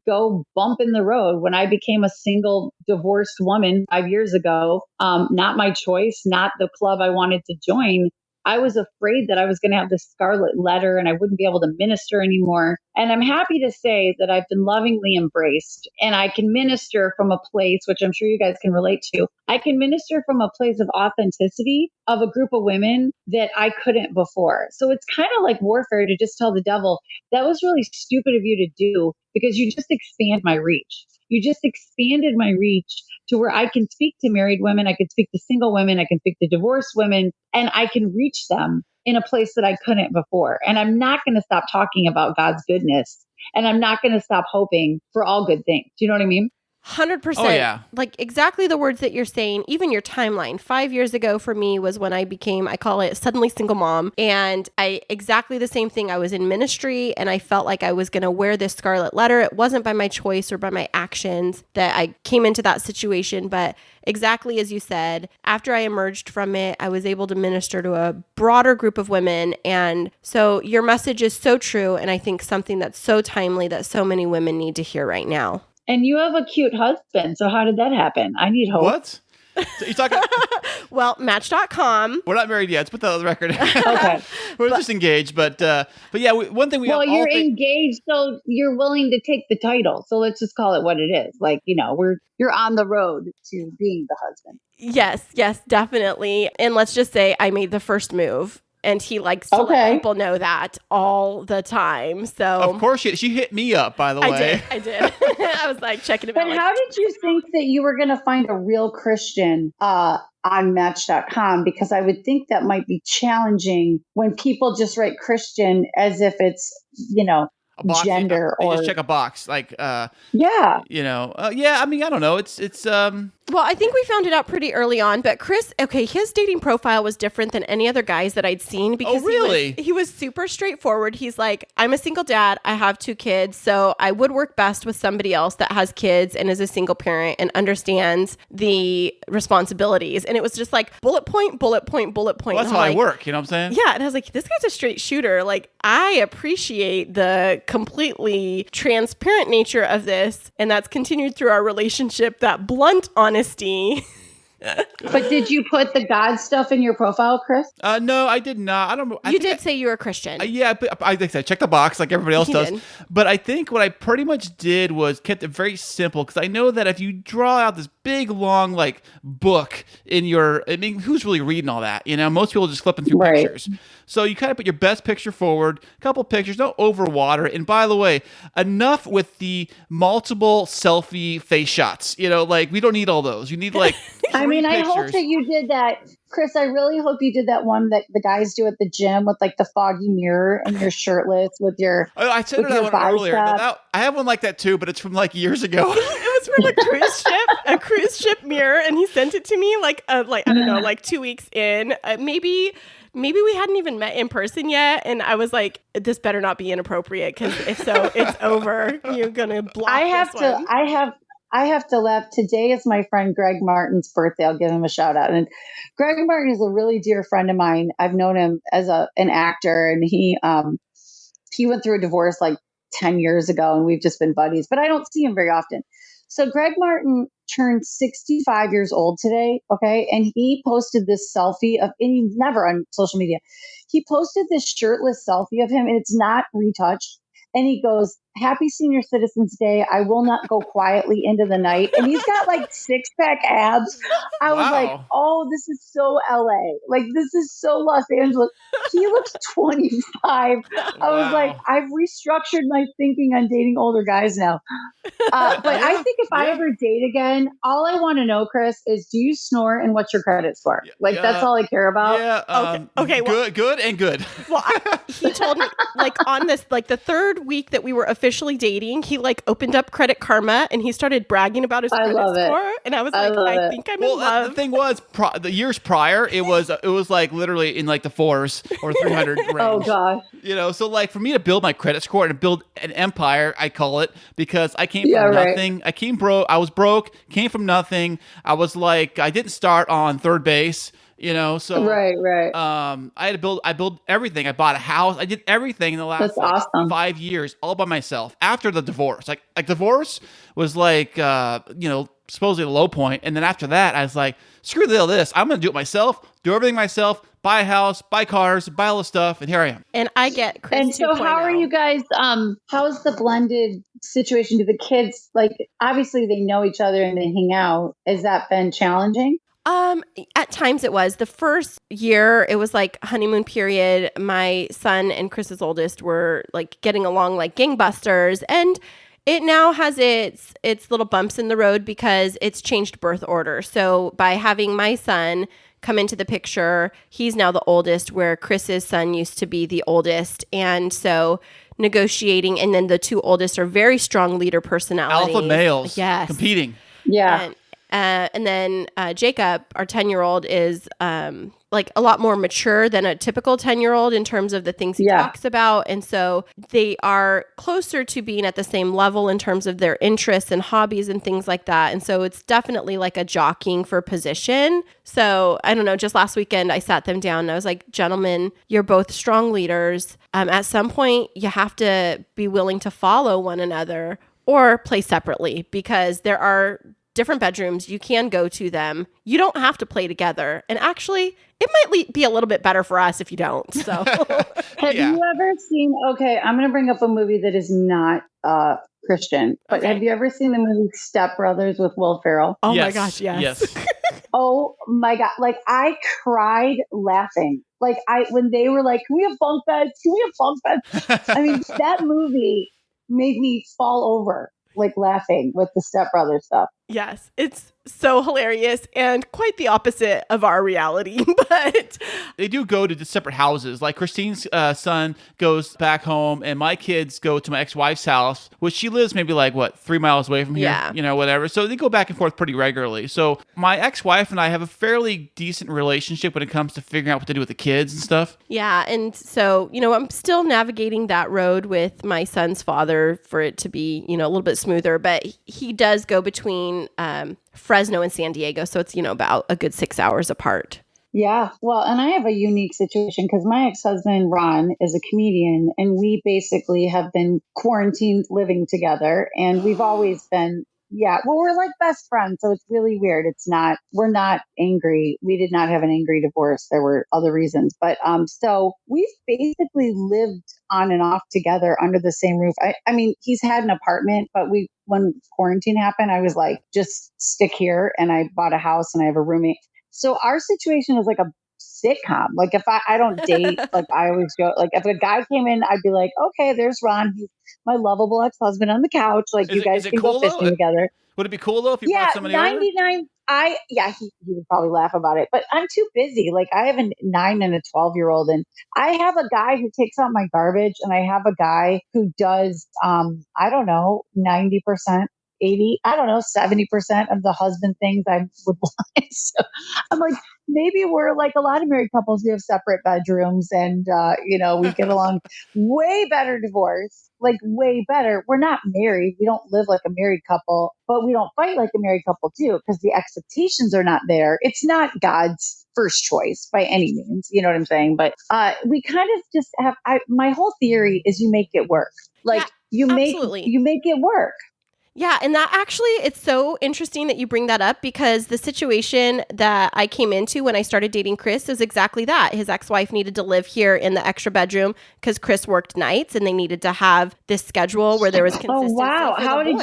go bump in the road. When I became a single divorced woman 5 years ago, not my choice, not the club I wanted to join, I was afraid that I was going to have this scarlet letter and I wouldn't be able to minister anymore. And I'm happy to say that I've been lovingly embraced and I can minister from a place, which I'm sure you guys can relate to. I can minister from a place of authenticity of a group of women that I couldn't before. So it's kind of like warfare to just tell the devil, that was really stupid of you to do because you just expand my reach. You just expanded my reach to where I can speak to married women, I can speak to single women, I can speak to divorced women, and I can reach them in a place that I couldn't before. And I'm not going to stop talking about God's goodness, and I'm not going to stop hoping for all good things. Do you know what I mean? 100%. Oh, yeah. Like exactly the words that you're saying, even your timeline. 5 years ago for me was when I became, I call it suddenly single mom. And exactly the same thing. I was in ministry and I felt like I was going to wear this scarlet letter. It wasn't by my choice or by my actions that I came into that situation. But exactly as you said, after I emerged from it, I was able to minister to a broader group of women. And so your message is so true. And I think something that's so timely that so many women need to hear right now. And you have a cute husband. So how did that happen? I need hope. What? So you're talking? Well, Match.com. We're not married yet. Let's put that on the record. Okay. We're just engaged, but yeah, one thing we Well, all you're think- engaged, so you're willing to take the title. So let's just call it what it is. Like, you know, you're on the road to being the husband. Yes, definitely. And let's just say I made the first move. And he likes to let people know that all the time. So of course she hit me up, by the way. I did. I was like checking him out. But how did you think that you were going to find a real Christian on Match.com? Because I would think that might be challenging when people just write Christian as if it's, you know. a box. gender You or just check a box, like yeah. yeah. I mean, I don't know. It's Well, I think we found it out pretty early on, but Chris, okay, his dating profile was different than any other guys that I'd seen because really? he was super straightforward. He's like, I'm a single dad. I have 2 kids, so I would work best with somebody else that has kids and is a single parent and understands the responsibilities. And it was just like bullet point, bullet point, bullet point. well, that's how I work. You know what I'm saying? Yeah, and I was like, this guy's a straight shooter. Like, I appreciate the completely transparent nature of this, and that's continued through our relationship, that blunt honesty. But did you put the God stuff in your profile, Chris? No, I did not. I don't. You did say you were a Christian. Yeah, but I think I checked the box like everybody else He does. did. But I think what I pretty much did was kept it very simple because I know that if you draw out this big long like book in your, I mean, who's really reading all that? You know, most people are just flipping through Right. pictures. So you kind of put your best picture forward, a couple pictures, don't overwater. And by the way, enough with the multiple selfie face shots. You know, like we don't need all those. You need like. I mean, 3 I hope pictures. that you did that. Chris, I really hope you did that one that the guys do at the gym with like the foggy mirror and you're shirtless with your. Oh, I sent her with that your one earlier. bicep. I have one like that too, but it's from like years ago. It was from a cruise ship mirror, and he sent it to me like I don't know, like 2 weeks in. Maybe we hadn't even met in person yet, and I was like, this better not be inappropriate because if so, it's over. You're gonna block. I have this to. one. I have to laugh. Today is my friend Greg Martin's birthday. I'll give him a shout out. And Greg Martin is a really dear friend of mine. I've known him as an actor, and he went through a divorce like 10 years ago, and we've just been buddies. But I don't see him very often. So Greg Martin turned 65 years old today. Okay, and he posted this selfie of, and he's never on social media. He posted this shirtless selfie of him, and it's not retouched. And he goes, "Happy Senior Citizens Day. I will not go quietly into the night." And he's got like 6-pack abs. I was like, Wow. oh, this is so LA. Like, this is so Los Angeles. He looks 25. I was like, Wow. I've restructured my thinking on dating older guys now. But I think if I ever date again, all I want to know, Chris, is do you snore and what's your credit score? Like, that's all I care about. Yeah. Okay, well- Good and good. Well, he told me like on this, like the 3rd week that we were officially dating, he like opened up Credit Karma and he started bragging about his credit love it. score. And I was like, I think I'm in Well, love. the thing was, the years prior, it was like literally in like the 4s or 300 range. Oh gosh. You know, so like for me to build my credit score and to build an empire, I call it, because I came Yeah, from right. nothing. I came broke. I was broke, came from nothing. I was like, I didn't start on third base, you know, so Right. I built everything. I bought a house. I did everything in the last That's awesome. 5 years, all by myself. After the divorce, like divorce was like, supposedly the low point, and then after that, I was like, screw all this. I'm gonna do it myself. Do everything myself. Buy a house, buy cars, buy all this stuff, and here I am. And I get Chris And so 2.0. how are you guys, how's the blended situation? Do the kids, like, obviously they know each other and they hang out. Has that been challenging? At times it was. The first year, it was like honeymoon period. My son and Chris's oldest were like getting along like gangbusters, and it now has its little bumps in the road because it's changed birth order. So by having my son come into the picture, he's now the oldest, where Chris's son used to be the oldest. And so negotiating, and then the 2 oldest are very strong leader personalities. Alpha males, Yes. competing. Yeah. And then Jacob, our 10-year-old, is like a lot more mature than a typical 10-year-old in terms of the things he talks about. And so they are closer to being at the same level in terms of their interests and hobbies and things like that. And so it's definitely like a jockeying for position. So I don't know, just last weekend, I sat them down and I was like, gentlemen, you're both strong leaders. At some point, you have to be willing to follow one another or play separately, because there are different bedrooms. You can go to them. You don't have to play together. And actually, it might be a little bit better for us if you don't. So, Have you ever seen, okay, I'm going to bring up a movie that is not Christian, but Okay. have you ever seen the movie Step Brothers with Will Ferrell? oh my Yes, gosh, yes. Oh my God. Like, I cried laughing. Like, when they were like, can we have bunk beds? Can we have bunk beds? I mean, that movie made me fall over, like, laughing with the Step Brothers stuff. Yes, it's so hilarious and quite the opposite of our reality. But they do go to separate houses. Like Christine's son goes back home, and my kids go to my ex-wife's house, which she lives maybe 3 miles away from here, whatever. So they go back and forth pretty regularly. So my ex-wife and I have a fairly decent relationship when it comes to figuring out what to do with the kids and stuff. Yeah, and so, I'm still navigating that road with my son's father for it to be, a little bit smoother, but he does go between Fresno and San Diego. So it's, about a good 6 hours apart. Yeah. Well, and I have a unique situation because my ex-husband, Ron, is a comedian, and we basically have been quarantined living together. And we've always been, we're like best friends. So it's really weird. We're not angry. We did not have an angry divorce. There were other reasons. But so we've basically lived on and off together under the same roof. I mean, he's had an apartment, but when quarantine happened, I was like, just stick here. And I bought a house and I have a roommate. So our situation is like a sitcom. Like if I don't date, like I always go, like if a guy came in, I'd be like, okay, there's Ron. He's my lovable ex-husband on the couch. Like you guys can go fishing together. Would it be cool though if you brought somebody 99. Over? He would probably laugh about it, but I'm too busy. Like I have a 9 and a 12-year-old, and I have a guy who takes out my garbage, and I have a guy who does, I don't know, 90%, 80, I don't know, 70% of the husband things I would want. So I'm like, maybe we're like a lot of married couples. We have separate bedrooms, and we get along way better divorced, like way better. We're not married. We don't live like a married couple, but we don't fight like a married couple too, because the expectations are not there. It's not God's first choice by any means. You know what I'm saying? But we kind of just have, my whole theory is you make it work. Like you make it work. Yeah. And that actually, it's so interesting that you bring that up, because the situation that I came into when I started dating Chris is exactly that. His ex-wife needed to live here in the extra bedroom because Chris worked nights, and they needed to have this schedule where there was consistency. Oh, wow. How did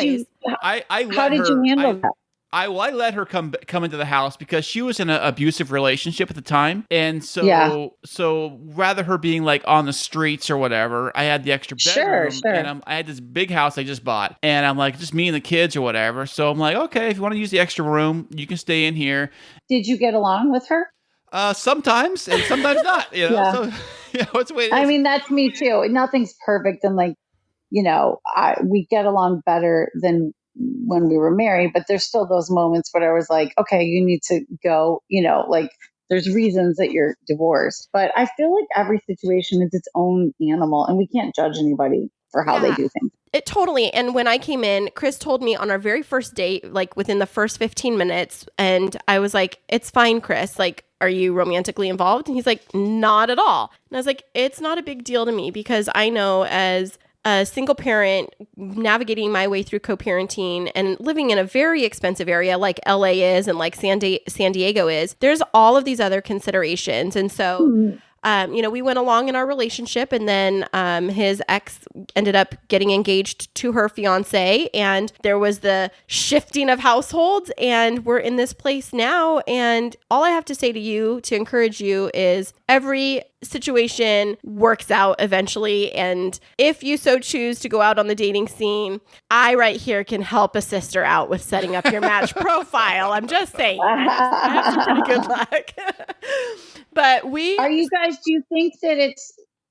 you handle that? I let her come into the house because she was in an abusive relationship at the time. And so rather her being like on the streets or whatever, I had the extra bedroom. Sure. And I had this big house I just bought. And I'm like, just me and the kids or whatever. So I'm like, okay, if you want to use the extra room, you can stay in here. Did you get along with her? Sometimes, and sometimes not. Yeah. So it's the way it is. I mean, that's me too. Nothing's perfect. And like, we get along better than when we were married, but there's still those moments where I was like, okay, you need to go, like there's reasons that you're divorced. But I feel like every situation is its own animal, and we can't judge anybody for how they do things. It totally. And when I came in, Chris told me on our very first date, like within the first 15 minutes, and I was like, it's fine, Chris. Like, are you romantically involved? And he's like, not at all. And I was like, it's not a big deal to me, because I know as a single parent navigating my way through co-parenting and living in a very expensive area like LA is and like San Diego is, there's all of these other considerations. And so, we went along in our relationship, and then his ex ended up getting engaged to her fiance, and there was the shifting of households, and we're in this place now. And all I have to say to you to encourage you is every situation works out eventually. And if you so choose to go out on the dating scene, I right here can help a sister out with setting up your match profile. I'm just saying, I have some pretty good luck. But do you think that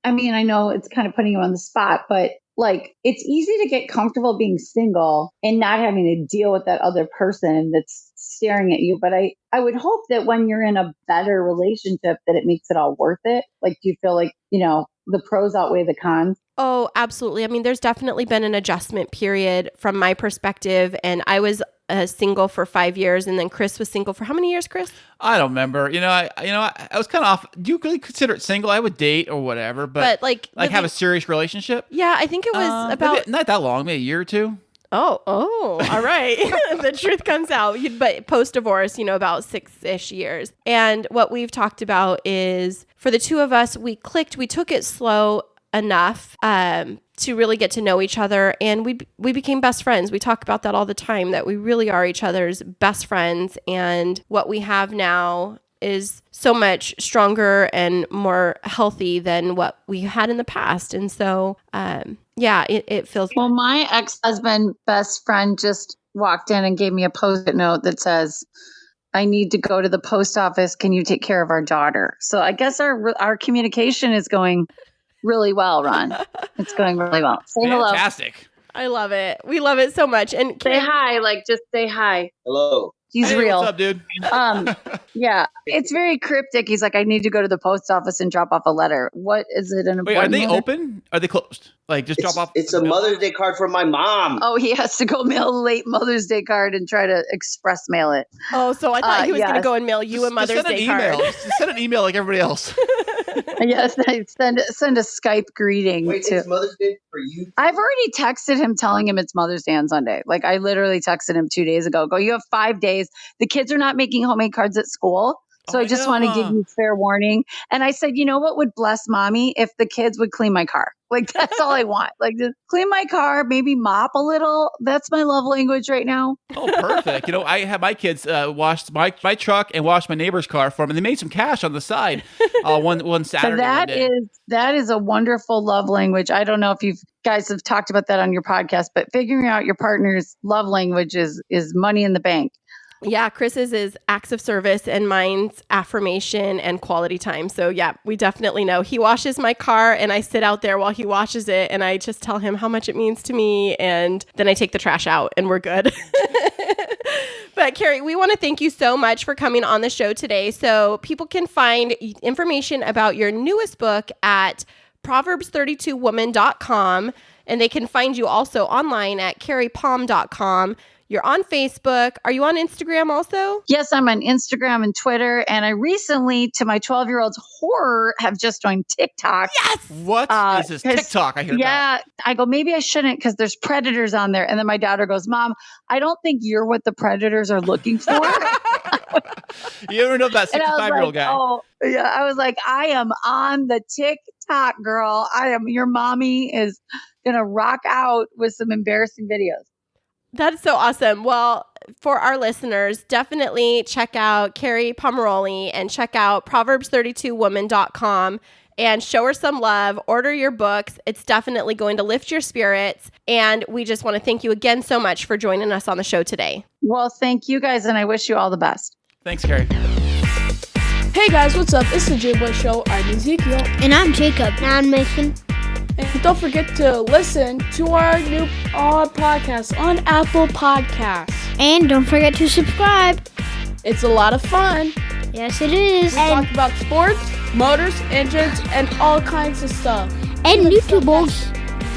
I know it's kind of putting you on the spot, but like it's easy to get comfortable being single and not having to deal with that other person that's staring at you. But I would hope that when you're in a better relationship that it makes it all worth it. Like, do you feel like, the pros outweigh the cons? Oh, absolutely. I mean, there's definitely been an adjustment period from my perspective. And I was single for 5 years, and then Chris was single for how many years, Chris? I don't remember. I was kind of off. Do you really consider it single? I would date or whatever, but like have a serious relationship. Yeah, I think it was about not that long, maybe a year or two. Oh, all right. The truth comes out. But post-divorce, about 6-ish years. And what we've talked about is for the two of us, we clicked. We took it slow enough to really get to know each other, and we became best friends. We talk about that all the time, that we really are each other's best friends, and what we have now is so much stronger and more healthy than what we had in the past. And so it feels well. My ex-husband best friend just walked in and gave me a Post-it note that says, I need to go to the post office. Can you take care of our daughter? So I guess our communication is going really well, Ron. It's going really well. Say hello. Fantastic. I love it. We love it so much. And Say hi. Like, just say hi. Hello. He's Hey, real. what's up, dude? Yeah. It's very cryptic. He's like, I need to go to the post office and drop off a letter. What is it? An Wait, important are they letter? open? Are they closed? Like, just drop off? It's a Mother's Day card from my mom. Oh, he has to go mail a late Mother's Day card and try to express mail it. oh, so I thought he was going to yes. go and mail you a Mother's Just send Day an email. card. Just send an email like everybody else. Yes, I send a Skype greeting Wait, to. it's Mother's Day for you? I've already texted him telling him it's Mother's Day on Sunday. Like I literally texted him 2 days ago. Go, you have 5 days. The kids are not making homemade cards at school. So Oh, I just want to give you fair warning. And I said, you know what would bless mommy if the kids would clean my car. Like that's all I want. Like just clean my car, maybe mop a little. That's my love language right now. Oh, perfect. You know, I had my kids wash my truck and wash my neighbor's car for them, and they made some cash on the side one So Saturday. that is a wonderful love language. I don't know if you guys have talked about that on your podcast, but figuring out your partner's love language is money in the bank. Yeah, Chris's is acts of service and mine's affirmation and quality time. So yeah, we definitely know. He washes my car and I sit out there while he washes it and I just tell him how much it means to me and then I take the trash out and we're good. But Kerri, we want to thank you so much for coming on the show today. So people can find information about your newest book at proverbs32woman.com and they can find you also online at kerripom.com. You're on Facebook. Are you on Instagram also? Yes, I'm on Instagram and Twitter. And I recently, to my 12-year-old's horror, have just joined TikTok. Yes. What is this? 'cause- TikTok, I hear Yeah. I go, maybe I shouldn't because there's predators on there. And then my daughter goes, Mom, I don't think you're what the predators are looking for. You ever know that And I was 65-year-old like, guy? oh, yeah. I was like, I am on the TikTok, girl. Your mommy is going to rock out with some embarrassing videos. That's so awesome. Well, for our listeners, definitely check out Kerri Pomarolli and check out proverbs32woman.com and show her some love. Order your books. It's definitely going to lift your spirits. And we just want to thank you again so much for joining us on the show today. Well, thank you guys. And I wish you all the best. Thanks, Kerri. Hey guys, what's up? It's the J-Boy Show. I'm Ezekiel. And I'm Jacob. And I'm Mason. And don't forget to listen to our new podcast on Apple Podcasts. And don't forget to subscribe. It's a lot of fun. Yes, it is. We talk about sports, motors, engines, and all kinds of stuff. And YouTubers.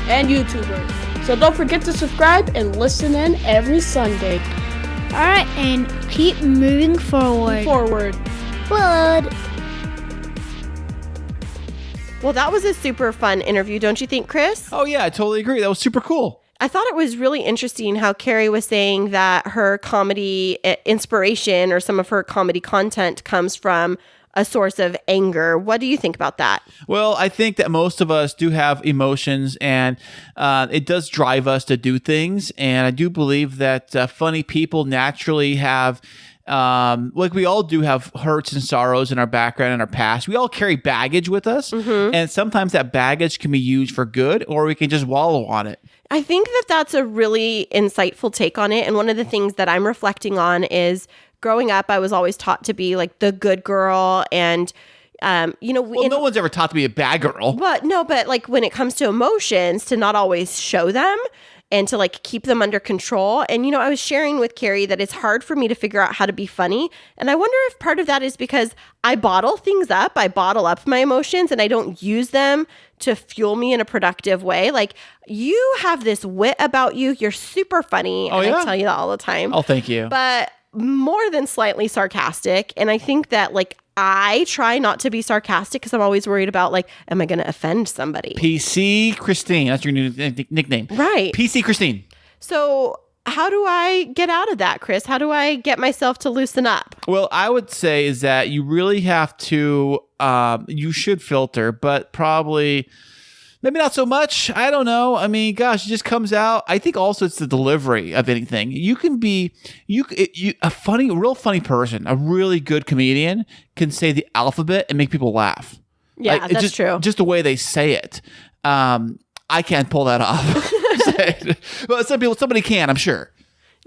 And YouTubers. So don't forget to subscribe and listen in every Sunday. Alright, and keep moving forward. Forward. Well, that was a super fun interview, don't you think, Chris? Oh, yeah, I totally agree. That was super cool. I thought it was really interesting how Kerri was saying that her comedy inspiration or some of her comedy content comes from a source of anger. What do you think about that? Well, I think that most of us do have emotions and it does drive us to do things. And I do believe that funny people naturally have like we all do have hurts and sorrows in our background and our past. We all carry baggage with us. And sometimes that baggage can be used for good or we can just wallow on it. I think that that's a really insightful take on it. And one of the things that I'm reflecting on is growing up, I was always taught to be like the good girl. And, no one's ever taught to be a bad girl. But like when it comes to emotions, to not always show them and to like keep them under control. And, I was sharing with Kerri that it's hard for me to figure out how to be funny. And I wonder if part of that is because I bottle things up. I bottle up my emotions and I don't use them to fuel me in a productive way. Like you have this wit about you. You're super funny. Oh, and yeah? I tell you that all the time. Oh, thank you. But more than slightly sarcastic. And I think that like I try not to be sarcastic because I'm always worried about like, am I going to offend somebody? PC Christine. That's your new nickname. Right. PC Christine. So how do I get out of that, Chris? How do I get myself to loosen up? Well, I would say is that you really have to, you should filter, but probably maybe not so much. I don't know. I mean, gosh, it just comes out. I think also it's the delivery of anything. You can be, a real funny person, a really good comedian can say the alphabet and make people laugh. Yeah, It's that's true. Just the way they say it. I can't pull that off. Well, somebody can, I'm sure.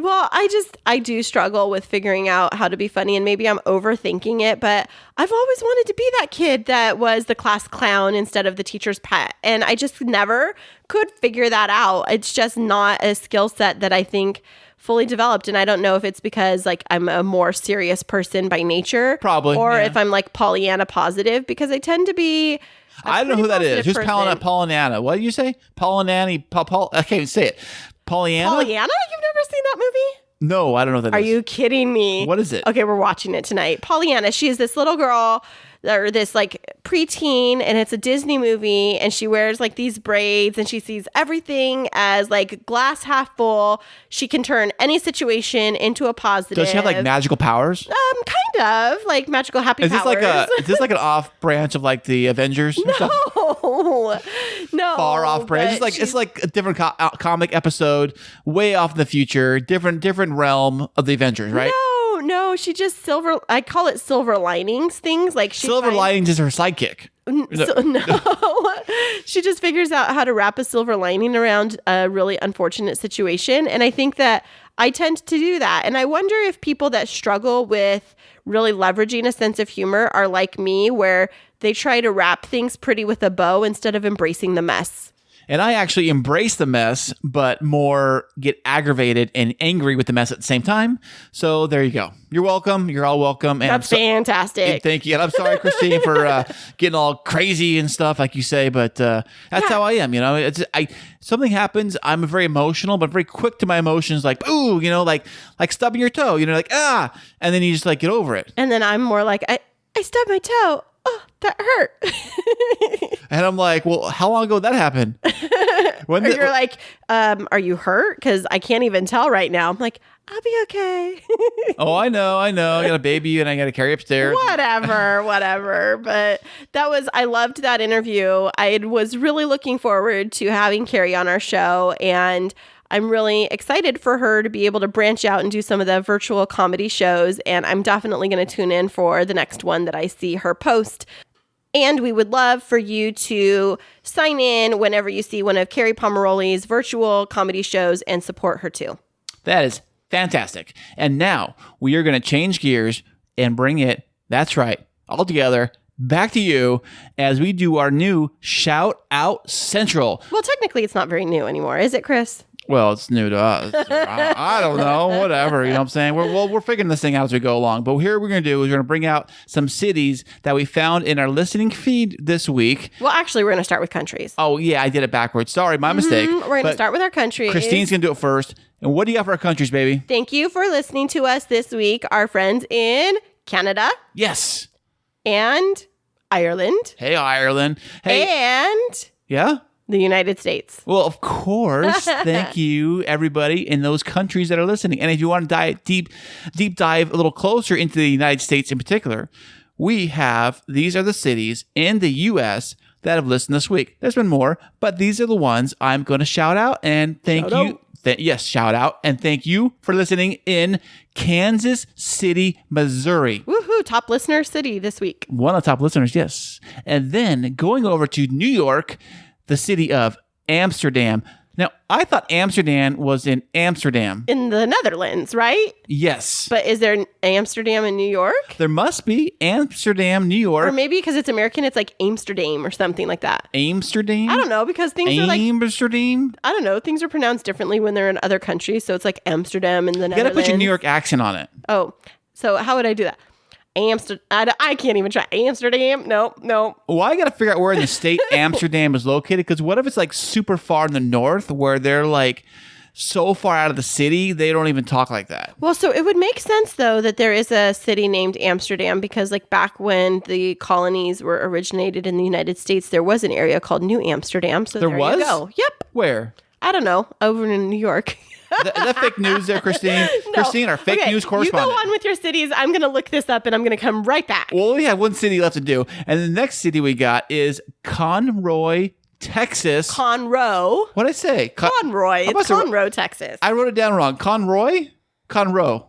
Well, I do struggle with figuring out how to be funny, and maybe I'm overthinking it, but I've always wanted to be that kid that was the class clown instead of the teacher's pet. And I just never could figure that out. It's just not a skill set that I think fully developed. And I don't know if it's because like I'm a more serious person by nature. Probably. Or yeah. if I'm like Pollyanna positive, because I tend to be I don't know who that is. Who's person. Pollyanna? What did you say? Pollyanna? I can't even say it. Pollyanna? Pollyanna? You've never seen that movie? No, I don't know what that Are is. you kidding me? What is it? Okay, we're watching it tonight. Pollyanna, she is this little girl or this like preteen, and it's a Disney movie, and she wears like these braids, and she sees everything as like glass half full. She can turn any situation into a positive. Does she have like magical powers? Kind of like magical happy Is this powers. is this like an off branch of like the Avengers? No, Far off branch. It's like a different comic episode, way off in the future, different realm of the Avengers, right? No, she just I call it silver linings things. Like Silver Linings is her sidekick. No, she just figures out how to wrap a silver lining around a really unfortunate situation. And I think that I tend to do that. And I wonder if people that struggle with really leveraging a sense of humor are like me, where they try to wrap things pretty with a bow instead of embracing the mess. And I actually embrace the mess, but more get aggravated and angry with the mess at the same time. So there you go. You're welcome. You're all welcome. And That's fantastic. And thank you. And I'm sorry, Christine, for getting all crazy and stuff, like you say, but that's how I am. You know, something happens. I'm very emotional, but very quick to my emotions. Like, ooh, you know, like stubbing your toe. You know, like and then you just like get over it. And then I'm more like, I stubbed my toe. Oh, that hurt. And I'm like, well, how long ago did that happen? You're like, are you hurt? Because I can't even tell right now. I'm like, I'll be okay. Oh, I know. I got a baby and I got to carry upstairs. Whatever. But I loved that interview. I was really looking forward to having Kerri on our show, and I'm really excited for her to be able to branch out and do some of the virtual comedy shows. And I'm definitely going to tune in for the next one that I see her post. And we would love for you to sign in whenever you see one of Kerri Pomarolli's virtual comedy shows and support her too. That is fantastic. And now we are going to change gears and bring it, that's right, all together, back to you as we do our new Shout Out Central. Well, technically it's not very new anymore, is it, Chris? Well, it's new to us. I don't know. Whatever. You know what I'm saying? We're figuring this thing out as we go along. But here we're going to do is we're going to bring out some cities that we found in our listening feed this week. Well, actually, we're going to start with countries. Oh, yeah. I did it backwards. Sorry. My mistake. We're going to start with our countries. Christine's going to do it first. And what do you got for our countries, baby? Thank you for listening to us this week. Our friends in Canada. Yes. And Ireland. Hey, Ireland. Hey. And... Yeah? The United States. Well, of course. Thank you, everybody in those countries that are listening. And if you want to deep dive a little closer into the United States in particular, these are the cities in the U.S. that have listened this week. There's been more, but these are the ones I'm going to shout out and thank you. Shout out and thank you for listening in Kansas City, Missouri. Woohoo, top listener city this week. One of the top listeners, yes. And then going over to New York, the city of Amsterdam. Now, I thought Amsterdam was in Amsterdam. In the Netherlands, right? Yes. But is there Amsterdam in New York? There must be Amsterdam, New York. Or maybe because it's American, it's like Amsterdam or something like that. Amsterdam? I don't know, because things are like... Amsterdam? I don't know. Things are pronounced differently when they're in other countries. So it's like Amsterdam in the Netherlands. You got to put your New York accent on it. Oh, so how would I do that? I can't even try. Amsterdam? No. Well, I got to figure out where in the state Amsterdam is located, because what if it's like super far in the north where they're like so far out of the city, they don't even talk like that. Well, so it would make sense, though, that there is a city named Amsterdam, because like back when the colonies were originated in the United States, there was an area called New Amsterdam. So there was? You go. Yep. Where? I don't know. Over in New York. That fake news there, Christine? No. Christine, our fake news correspondent. You go on with your cities. I'm going to look this up and I'm going to come right back. Well, we have one city left to do. And the next city we got is Conroy, Texas. Conroe. What'd I say? Conroy. It's Conroe, Texas. I wrote it down wrong. Conroy? Conroe.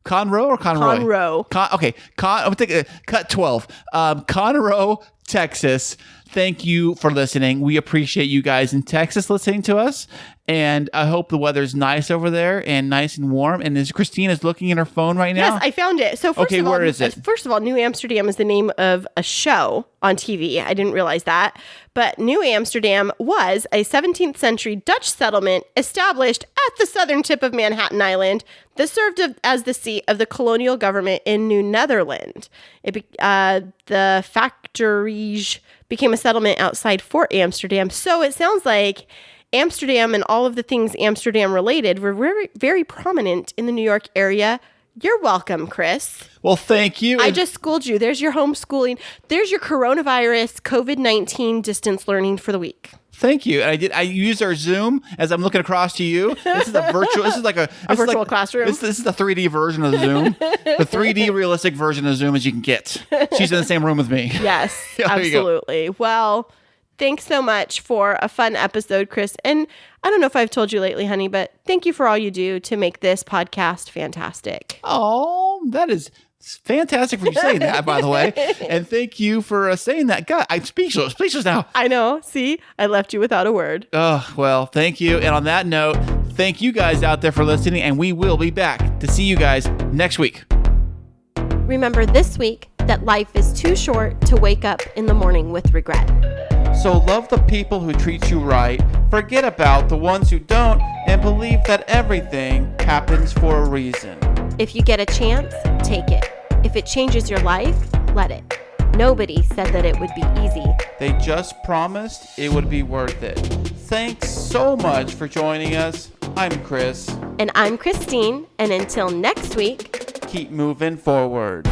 Conroe or Conroy? Conroe. I'm going to take cut 12. Conroe, Texas. thank you for listening. We appreciate you guys in Texas listening to us. And I hope the weather's nice over there and nice and warm. And as Christine is looking at her phone right now. Yes, I found it. So first of all, where is it? First of all, New Amsterdam is the name of a show on TV. I didn't realize that. But New Amsterdam was a 17th century Dutch settlement established at the southern tip of Manhattan Island that served as the seat of the colonial government in New Netherland. The factories became a settlement outside Fort Amsterdam. So it sounds like Amsterdam and all of the things Amsterdam related were very, very prominent in the New York area. You're welcome, Chris. Well, thank you. I just schooled you. There's your homeschooling. There's your coronavirus, COVID-19 distance learning for the week. Thank you. And I used our Zoom as I'm looking across to you. This is a virtual. This is like a virtual classroom. This is the 3D version of Zoom. The 3D realistic version of Zoom as you can get. She's in the same room with me. Yes, absolutely. Well, thanks so much for a fun episode, Chris. And I don't know if I've told you lately, honey, but thank you for all you do to make this podcast fantastic. Oh, that is fantastic for you saying that, by the way. And thank you for saying that. God, I'm speechless now. I know. See, I left you without a word. Oh, well, thank you. And on that note, thank you guys out there for listening. And we will be back to see you guys next week. Remember this week that life is too short to wake up in the morning with regret. So love the people who treat you right, forget about the ones who don't, and believe that everything happens for a reason. If you get a chance, take it. If it changes your life, let it. Nobody said that it would be easy. They just promised it would be worth it. Thanks so much for joining us. I'm Chris. And I'm Christine, and until next week, keep moving forward.